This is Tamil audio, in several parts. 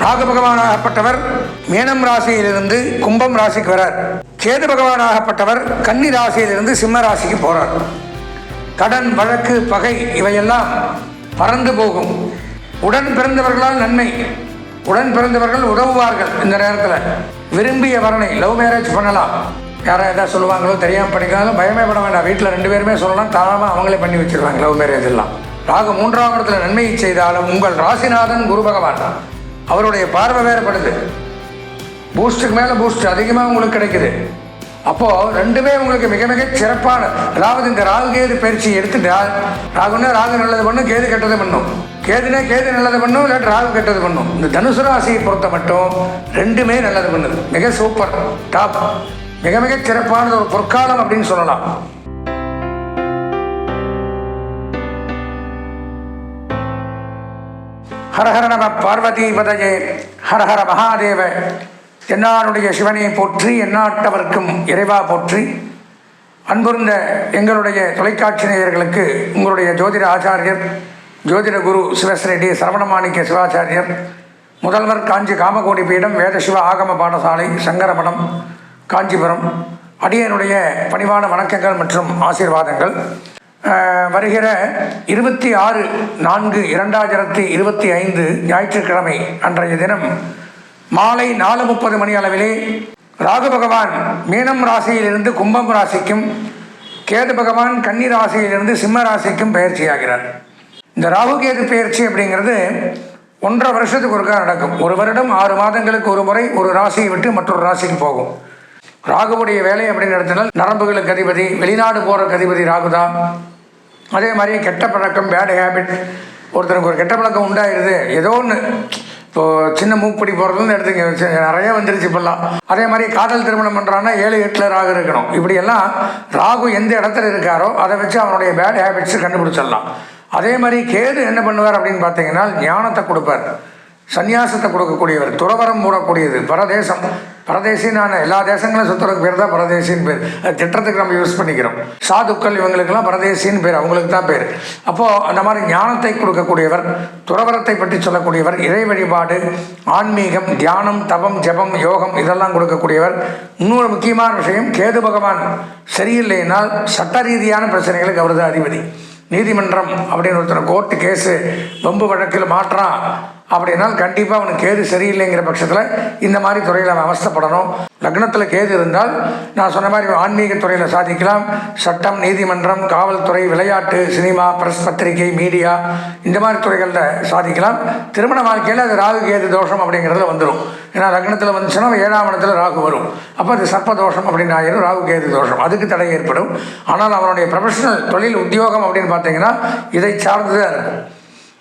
ராகு பகவானாகப்பட்டவர் மீனம் ராசியிலிருந்து கும்பம் ராசிக்கு வரார். கேது பகவானாகப்பட்டவர் கன்னி ராசியிலிருந்து சிம்ம ராசிக்கு போறார். கடன், வழக்கு, பகை இவையெல்லாம் பறந்து போகும். உடன் பிறந்தவர்களால் நன்மை. உடன் பிறந்தவர்கள் உதவுவார்கள். இந்த நேரத்தில் விரும்பிய வரனை லவ் மேரேஜ் பண்ணலாம். யாரும் எதாவது சொல்லுவாங்களோ தெரியாமல் படிக்கலாம், பயமே பட வேண்டாம். வீட்டில் 2 பேருமே சொல்லலாம், தாராளமாக அவங்களே பண்ணி வச்சிருவாங்க லவ் மேரேஜ் எல்லாம். ராகு 3ஆம் இடத்துல நன்மையை செய்தாலும் உங்கள் ராசிநாதன் குரு பகவான் அவருடைய பார்வை வேறுபடுது. பூஸ்ட்டுக்கு மேலே பூஸ்ட் அதிகமாக உங்களுக்கு கிடைக்குது. அப்போது ரெண்டுமே உங்களுக்கு மிக மிக சிறப்பான, அதாவது இந்த ராகு கேது பயிற்சி எடுத்துட்டால், ராகுன்னா ராகு நல்லது பண்ணும், கேது கெட்டது பண்ணும். கேதுனா கேது நல்லது பண்ணும், இல்லாட்டி ராகு கெட்டது பண்ணும். இந்த தனுசு ராசியை பொறுத்த மட்டும் ரெண்டுமே நல்லது பண்ணுது. மிக சூப்பர் டாப், மிக மிக சிறப்பானது ஒரு பொற்காலம் அப்படின்னு சொல்லலாம். ஹரஹர நம பார்வதி பதஜே, ஹரஹர மகாதேவ. என்னாருடைய சிவனை போற்றி, எந்நாட்டவர்க்கும் இறைவா போற்றி. அன்புர்ந்த எங்களுடைய தொலைக்காட்சி நேயர்களுக்கு உங்களுடைய ஜோதிட ஆச்சாரியர், ஜோதிட குரு சிவஸ்ரீ சரவணமாணிக்க சிவாச்சாரியர், முதல்வர் காஞ்சி காமகோடி பீடம் வேத சிவ ஆகம பாடசாலை சங்கரமடம் காஞ்சிபுரம் அடியனுடைய பணிவான வணக்கங்கள் மற்றும் ஆசீர்வாதங்கள். வருகிற 26/4/2025 ஞாயிற்றுக்கிழமை அன்றைய தினம் மாலை 4:30 மணி அளவிலே ராகு பகவான் மீனம் ராசியிலிருந்து கும்பம் ராசிக்கும், கேது பகவான் கன்னி ராசியிலிருந்து சிம்ம ராசிக்கும் பயிற்சியாகிறார். இந்த ராகு கேது பயிற்சி அப்படிங்கிறது 1.5 வருஷத்துக்கு ஒருக்கா நடக்கும். 1 வருடம் 6 மாதங்களுக்கு ஒரு முறை ஒரு ராசியை விட்டு மற்றொரு ராசிக்கு போகும். ராகுவுடைய வேலை அப்படின்னு எடுத்தனால் நரம்புகளுக்கு அதிபதி, வெளிநாடு போகிறக்கு அதிபதி ராகு தான். அதே மாதிரி கெட்ட பழக்கம், பேட் ஹேபிட், ஒருத்தருக்கு ஒரு கெட்ட பழக்கம் உண்டாயிருது, ஏதோ ஒன்று, இப்போது சின்ன மூக்குப்படி போகிறதுன்னு எடுத்துங்க, நிறைய வந்துருச்சு இப்போல்லாம். அதே மாதிரி காதல் திருமணம் பண்ணுறான்னா 7-8 ராகு இருக்கணும். இப்படியெல்லாம் ராகு எந்த இடத்துல இருக்காரோ அதை வச்சு அவனுடைய பேட் ஹேபிட்ஸு கண்டுபிடிச்சிடலாம். அதே மாதிரி கேது என்ன பண்ணுவார் அப்படின்னு பார்த்தீங்கன்னா ஞானத்தை கொடுப்பார், சன்னியாசத்தை கொடுக்கக்கூடியவர், துறவரம் மூடக்கூடியது, பரதேசம். பரதேசின்னு எல்லா தேசங்களும் சுற்றுறதுக்கு பேர் தான் பரதேசின்னு பேர். திட்டத்துக்கு நம்ம யூஸ் பண்ணிக்கிறோம். சாதுக்கள் இவங்களுக்கெல்லாம் பரதேசின்னு பேர், அவங்களுக்கு தான் பேர். அப்போது அந்த மாதிரி ஞானத்தை கொடுக்கக்கூடியவர், துறவரத்தை பற்றி சொல்லக்கூடியவர், இறை வழிபாடு, ஆன்மீகம், தியானம், தவம், ஜபம், யோகம் இதெல்லாம் கொடுக்கக்கூடியவர். இன்னொரு முக்கியமான விஷயம், கேது பகவான் சரியில்லைனால் சட்ட ரீதியான பிரச்சனைகளுக்கு அவர் தான் அதிபதி. நீதிமன்றம் அப்படின்னு ஒருத்தர் கோர்ட்டு கேஸு வம்பு வழக்கில் மாற்றான் அப்படின்னால் கண்டிப்பாக அவனுக்கு கேது சரியில்லைங்கிற பட்சத்தில் இந்த மாதிரி துறையில் அவன் அவஸ்தைப்படணும். லக்னத்தில் கேது இருந்தால் நான் சொன்ன மாதிரி ஆன்மீக துறையில் சாதிக்கலாம். சட்டம், நீதிமன்றம், காவல்துறை, விளையாட்டு, சினிமா, பிரஸ், பத்திரிகை, மீடியா இந்த மாதிரி துறைகளில் சாதிக்கலாம். திருமண வாழ்க்கையில் அது ராகு கேது தோஷம் அப்படிங்கிறதுல வந்துடும். ஏன்னா லக்னத்தில் வந்துச்சுன்னா 7ஆம் இடத்துல ராகு வரும். அப்போ அது சர்ப்ப தோஷம் அப்படின்னு ஆயிரும், ராகு கேது தோஷம், அதுக்கு தடை ஏற்படும். ஆனால் அவனுடைய ப்ரொஃபஷனல் தொழில் உத்தியோகம் அப்படின்னு பார்த்தீங்கன்னா இதை சார்ந்து தான் இருக்கும்.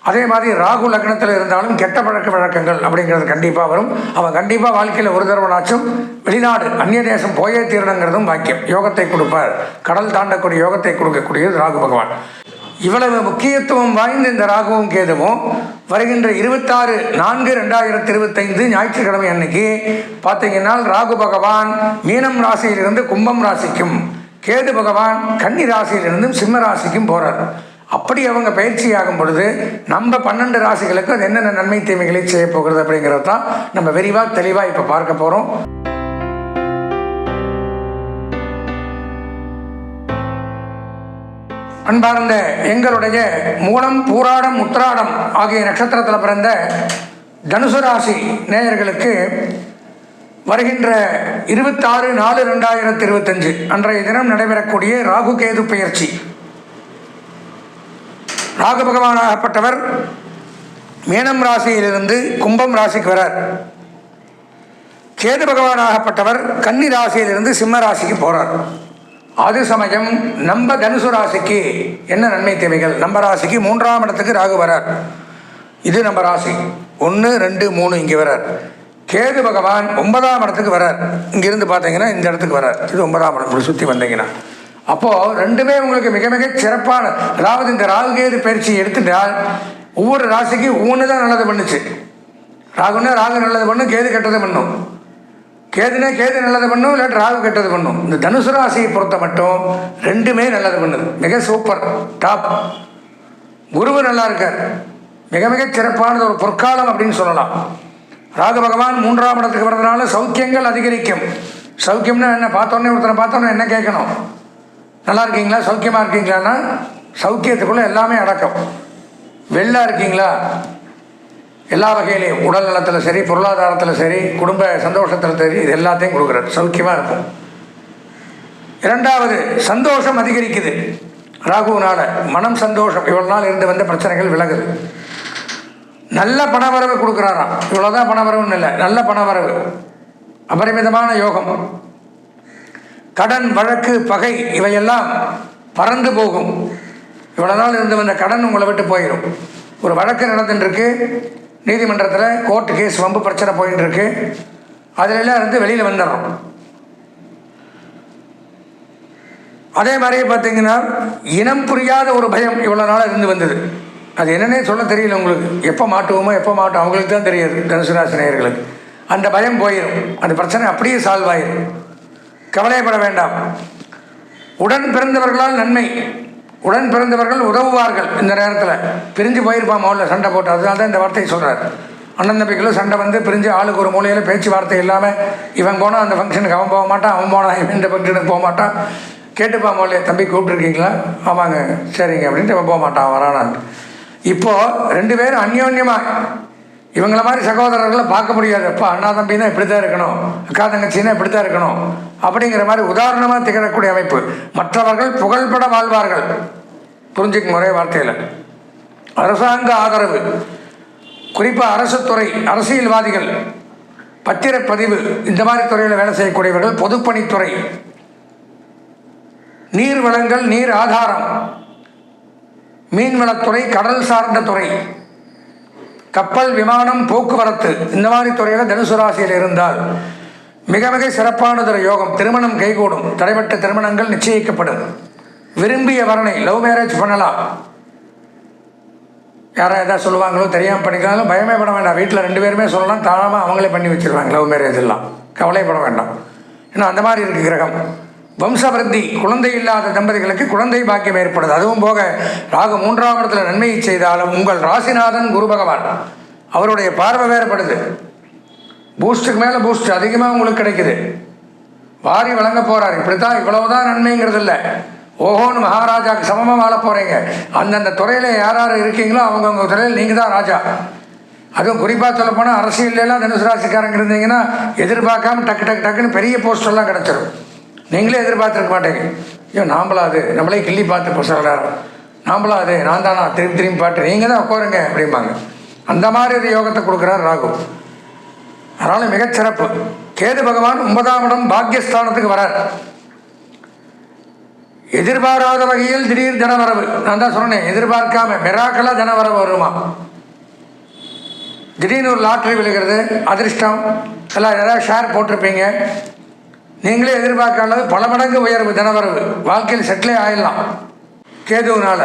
அதே மாதிரி ராகு லக்னத்தில் இருந்தாலும் கெட்ட பழக்க வழக்கங்கள் அப்படிங்கிறது கண்டிப்பாக வரும். அவன் கண்டிப்பாக வாழ்க்கையில் ஒரு தடவைனாச்சும் வெளிநாடு, அந்நிய தேசம் போயே தீரணுங்கிறதும் பாக்கியம். யோகத்தை கொடுப்பார், கடல் தாண்டக்கூடிய யோகத்தை கொடுக்கக்கூடியது ராகு பகவான். இவ்வளவு முக்கியத்துவம் வாய்ந்த இந்த ராகுவும் கேதுவும் வருகின்ற 26/4/2025 ஞாயிற்றுக்கிழமை அன்னைக்கு பார்த்தீங்கன்னா ராகு பகவான் மீனம் ராசியிலிருந்து கும்பம் ராசிக்கும், கேது பகவான் கன்னி ராசியிலிருந்தும் சிம்ம ராசிக்கும் போகிறார். அப்படி அவங்க பயிற்சியாகும் பொழுது நம்ம 12 ராசிகளுக்கு அது என்னென்ன நன்மை தீமைகளை செய்ய போகிறது அப்படிங்கிறது தான் நம்ம விரிவாக தெளிவாக இப்போ பார்க்க போகிறோம். அன்பார்ந்த எங்களுடைய மூலம், பூராடம், உத்திராடம் ஆகிய நட்சத்திரத்தில் பிறந்த தனுசு ராசி நேயர்களுக்கு வருகின்ற 26/4/2025 அன்றைய தினம் நடைபெறக்கூடிய ராகு கேது பயிற்சி. ராகு பகவானாகப்பட்டவர் மீனம் ராசியிலிருந்து கும்பம் ராசிக்கு வரார். கேது பகவானாகப்பட்டவர் கன்னி ராசியிலிருந்து சிம்ம ராசிக்கு போகிறார். அது சமயம் நம்ம தனுசு ராசிக்கு என்ன நன்மை தேவைகள்? நம்ம ராசிக்கு 3ஆம் இடத்துக்கு ராகு வரார். இது நம்ம ராசி 1, 2, 3 இங்கே வரார். கேது பகவான் 9ஆம் இடத்துக்கு வரார். இங்கிருந்து பார்த்தீங்கன்னா இந்த இடத்துக்கு வரார். இது 9ஆம் இடம். இப்படி சுற்றி வந்தீங்கன்னா அப்போது ரெண்டுமே உங்களுக்கு மிக மிக சிறப்பான, அதாவது இந்த ராகு கேது பயிற்சி எடுத்துட்டால் ஒவ்வொரு ராசிக்கு ஒவ்வொன்று தான் நல்லது பண்ணுச்சு. ராகுன்னா ராகு நல்லது பண்ணும், கேது கெட்டது பண்ணும். கேதுனா கேது நல்லது பண்ணும், இல்லாட்டி ராகு கெட்டது பண்ணும். இந்த தனுசு ராசியை பொறுத்த மட்டும் ரெண்டுமே நல்லது பண்ணுது. மிக சூப்பர் டாப். குருவு நல்லா இருக்கார், மிக மிக சிறப்பானது ஒரு பொற்காலம் அப்படின்னு சொல்லலாம். ராகு பகவான் 3ஆம் இடத்துக்கு வர்றதுனால சௌக்கியங்கள் அதிகரிக்கும். சௌக்கியம்னா என்ன? பார்த்தோன்னே ஒருத்தரை பார்த்தோன்னே என்ன கேட்கணும்? நல்லா இருக்கீங்களா, சௌக்கியமாக இருக்கீங்களான்னா சௌக்கியத்துக்குள்ளே எல்லாமே அடக்கம். வெள்ளா இருக்கீங்களா, எல்லா வகையிலையும் உடல் நலத்தில் சரி, பொருளாதாரத்தில் சரி, குடும்ப சந்தோஷத்தில் சரி, இது எல்லாத்தையும் கொடுக்குறாரு. சௌக்கியமாக இருக்கும். 2வது சந்தோஷம் அதிகரிக்குது. ராகுனால மனம் சந்தோஷம், இவ்வளோ நாள் இருந்து வந்த பிரச்சனைகள் விலகுது. நல்ல பணவரவு கொடுக்குறாராம். இவ்வளோதான் பணவரவுன்னு இல்லை, நல்ல பணவரவு, அபரிமிதமான யோகம். கடன், வழக்கு, பகை இவையெல்லாம் பறந்து போகும். இவ்வளோ நாள் இருந்து வந்த கடன் உங்களை விட்டு போயிடும். ஒரு வழக்கு நடந்துட்டுருக்கு நீதிமன்றத்தில், கோர்ட்டு கேஸ், வம்பு பிரச்சனை போயிட்டு இருக்கு, அதிலெல்லாம் இருந்து வெளியில் வந்துடுறோம். அதே மாதிரியே பார்த்தீங்கன்னா இனம் புரியாத ஒரு பயம் இவ்வளோ நாளாக இருந்து வந்தது. அது என்னன்னே சொல்ல தெரியல உங்களுக்கு. எப்போ மாட்டுவோமோ எப்போ மாட்டோம் அவங்களுக்கு தான் தெரியாது. தனுசு ராசி நேயர்களுக்கு அந்த பயம் போயிடும். அந்த பிரச்சனை அப்படியே சால்வ் ஆயிடும். கவலைப்பட வேண்டாம். உடன் பிறந்தவர்களால் நன்மை. உடன் பிறந்தவர்கள் உதவுவார்கள். இந்த நேரத்தில் பிரிஞ்சு போயிருப்பான் முதல்ல சண்டை போட்டு, அதனால தான் இந்த வார்த்தையை சொல்கிறார். அண்ணன் தம்பிக்குள்ள சண்டை வந்து பிரிஞ்சு ஆளுக்கு ஒரு மூலையில் பேச்சுவார்த்தை இல்லாமல் இவன் போனால் அந்த ஃபங்க்ஷனுக்கு அவன் போக மாட்டான், அவன் போனால் இவன் இந்த ஃபங்க்ஷனுக்கு போக மாட்டான். கேட்டுப்பா முதல்ல, தம்பி கூப்பிட்டுருக்கீங்களா? ஆமாங்க, சரிங்க அப்படின்ட்டு அவன் போக மாட்டான், வரானான். இப்போது 2 பேரும் அந்யோன்யமாக இவங்கள மாதிரி சகோதரர்களை பார்க்க முடியாது. அப்பா அண்ணா தம்பின்னா இப்படி தான் இருக்கணும், அக்கா தங்கச்சின்னா இப்படி தான் இருக்கணும் அப்படிங்கிற மாதிரி உதாரணமாக திகழக்கூடிய அமைப்பு. மற்றவர்கள் புகழ்பட வாழ்வார்கள். புரிஞ்சுக்கும் ஒரே வார்த்தையில். அரசாங்க ஆதரவு, குறிப்பாக அரசு துறை, அரசியல்வாதிகள், பத்திரப்பதிவு, இந்த மாதிரி துறையில் வேலை செய்யக்கூடியவர்கள், பொதுப்பணித்துறை, நீர் வளங்கள், நீர் ஆதாரம், மீன்வளத்துறை, கடல் சார்ந்த துறை, கப்பல், விமானம், போக்குவரத்து, இந்த மாதிரி துறையில் தனுசு ராசியில் இருந்தால் மிக மிக சிறப்பானதொரு யோகம். திருமணம் கைகூடும். தடைப்பட்ட திருமணங்கள் நிச்சயிக்கப்படும். விரும்பிய வரனை லவ் மேரேஜ் பண்ணலாம். யாராவது எதாவது சொல்லுவாங்களோ தெரியாமல் பண்ணிக்கலாம், பயமே பட வேண்டாம். வீட்டில் 2 பேருமே சொல்லலாம், தாராளமாக அவங்களே பண்ணி வச்சுருவாங்க லவ் மேரேஜ் எல்லாம். கவலைப்பட வேண்டாம். ஏன்னா அந்த மாதிரி இருக்குது கிரகம். வம்சவருத்தி, குழந்தை இல்லாத தம்பதிகளுக்கு குழந்தை பாக்கியம் ஏற்படுது. அதுவும் போக ராகு 3ஆம் இடத்துல நன்மையை செய்தாலும் உங்கள் ராசிநாதன் குரு பகவான், அவருடைய பார்வை வேறுபடுது. பூஸ்ட்டுக்கு மேலே பூஸ்ட் அதிகமாக உங்களுக்கு கிடைக்குது. வாரி வழங்க போகிறார். இப்படித்தான் இவ்வளவுதான் நன்மைங்கிறது இல்லை. ஓஹோன்னு மகாராஜாவுக்கு சமமாக வாழ போகிறீங்க. அந்தந்த துறையில் யார் யார் இருக்கீங்களோ அவங்கவுங்க துறையில் நீங்கள் தான் ராஜா. அதுவும் குறிப்பாக சொல்லப்போனால் அரசியல்லாம் தனுசு ராசிக்காரங்க இருந்தீங்கன்னா எதிர்பார்க்காம டக்கு டக்கு டக்குன்னு பெரிய போஸ்டெல்லாம் கிடச்சிடும். நீங்களே எதிர்பார்த்துருக்க மாட்டேங்க. ஐயோ நாம்பளாது, நம்மளே கிள்ளி பார்த்து சொல்கிறார், நாம்பளாது, நான் தானா, திரும்பி திரும்பி பாட்டு, நீங்கள் தான் உட்காருங்க அப்படிம்பாங்க. அந்த மாதிரி ஒரு யோகத்தை கொடுக்குறார் ராகு. அதனால் மிகச்சிறப்பு. கேது பகவான் 9ஆம் இடம் பாக்கியஸ்தானத்துக்கு வரார். எதிர்பாராத வகையில் திடீர் தனவரவு. நான் தான் சொன்னேன், எதிர்பார்க்காம மிராக்கலாக தனவரவு வருமா. திடீர்னு ஒரு லாட்ரி விழுகிறது, அதிர்ஷ்டம் எல்லாம் ஏதாவது ஷேர் போட்டிருப்பீங்க, நீங்களே எதிர்பார்க்காத பல மடங்கு உயர்வு, தனவரவு, வாழ்க்கையில் செட்டிலே ஆயிடலாம் கேதுவினால.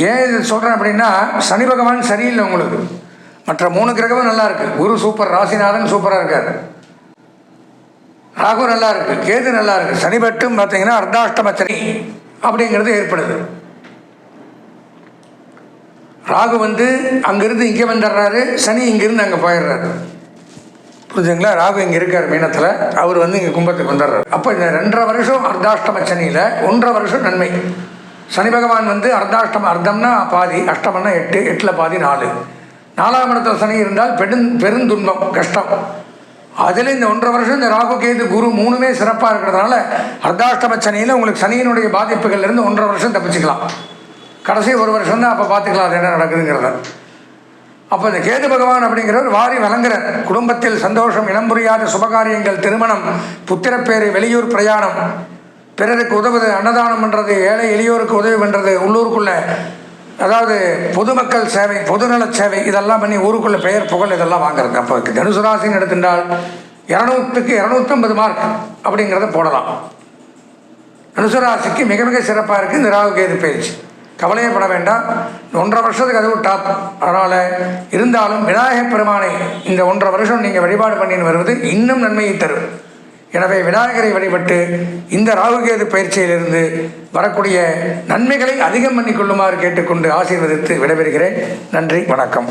ஏன் இது சொல்கிறேன் அப்படின்னா, சனி பகவான் சரியில்லை உங்களுக்கு. மற்ற 3 கிரகமும் நல்லா இருக்குது. குரு சூப்பர், ராசிநாதன் சூப்பராக இருக்கார், ராகு நல்லா இருக்குது, கேது நல்லா இருக்குது. சனி மட்டும் பார்த்தீங்கன்னா அர்த்தாஷ்டம சனி அப்படிங்கிறது ஏற்படுது. ராகு வந்து அங்கேருந்து இங்கே வந்துடுறாரு, சனி இங்கேருந்து அங்கே போயிடுறாரு. புரிஞ்சுங்களா? ராகு இங்கே இருக்கார் மீனத்தில், அவர் வந்து இங்கே கும்பத்துக்கு வந்துடுறாரு. அப்போ இந்த 2.5 வருஷம் அர்த்தாஷ்டம சனியில் 1.5 வருஷம் நன்மை. சனி பகவான் வந்து அர்த்தாஷ்டம, அர்த்தம்னா பாதி, அஷ்டமன்னா 8, 8ல் பாதி 4. 4ஆம் இடத்துல சனி இருந்தால் பெருந்துன்பம், கஷ்டம். அதில் இந்த 1.5 வருஷம் இந்த ராகு கேது குரு 3மே சிறப்பாக இருக்கிறதுனால அர்த்தாஷ்டம சனியில் உங்களுக்கு சனியினுடைய பாதிப்புகள்லேருந்து 1.5 வருஷம் தப்பிச்சுக்கலாம். கடைசி 1 வருஷம் தான் அப்போ பார்த்துக்கலாம் அது என்ன நடக்குதுங்கிறத. அப்போ இந்த கேது பகவான் அப்படிங்கிறவர் வாரி வழங்குறார். குடும்பத்தில் சந்தோஷம், இனம் புரியாத சுபகாரியங்கள், திருமணம், புத்திரப்பேறு, வெளியூர் பிரயாணம், பிறருக்கு உதவுது, அன்னதானம் பண்ணுறது, ஏழை எளியோருக்கு உதவி பண்ணுறது, உள்ளூருக்குள்ளே அதாவது பொதுமக்கள் சேவை, பொதுநல சேவை, இதெல்லாம் பண்ணி ஊருக்குள்ளே பெயர் புகழ் இதெல்லாம் வாங்குறது. அப்போ தனுசு ராசின்னு எடுத்துட்டால் 200க்கு 250 மார்க் அப்படிங்கிறத போடலாம். தனுசு ராசிக்கு மிக மிக சிறப்பாக இருக்குது இந்த ராகு கேது பயிற்சி. கவலையே பட வேண்டாம். 1.5 வருஷத்துக்கு அதுவும் டாப். அதனால் இருந்தாலும் விநாயகப் பெருமானை இந்த 1.5 வருஷம் நீங்கள் வழிபாடு பண்ணின்னு வருவது இன்னும் நன்மையை தரும். எனவே விநாயகரை வழிபட்டு இந்த ராகுகேது பயிற்சியிலிருந்து வரக்கூடிய நன்மைகளை அதிகம் பண்ணிக்கொள்ளுமாறு கேட்டுக்கொண்டு ஆசீர்வதித்து விடைபெறுகிறேன். நன்றி, வணக்கம்.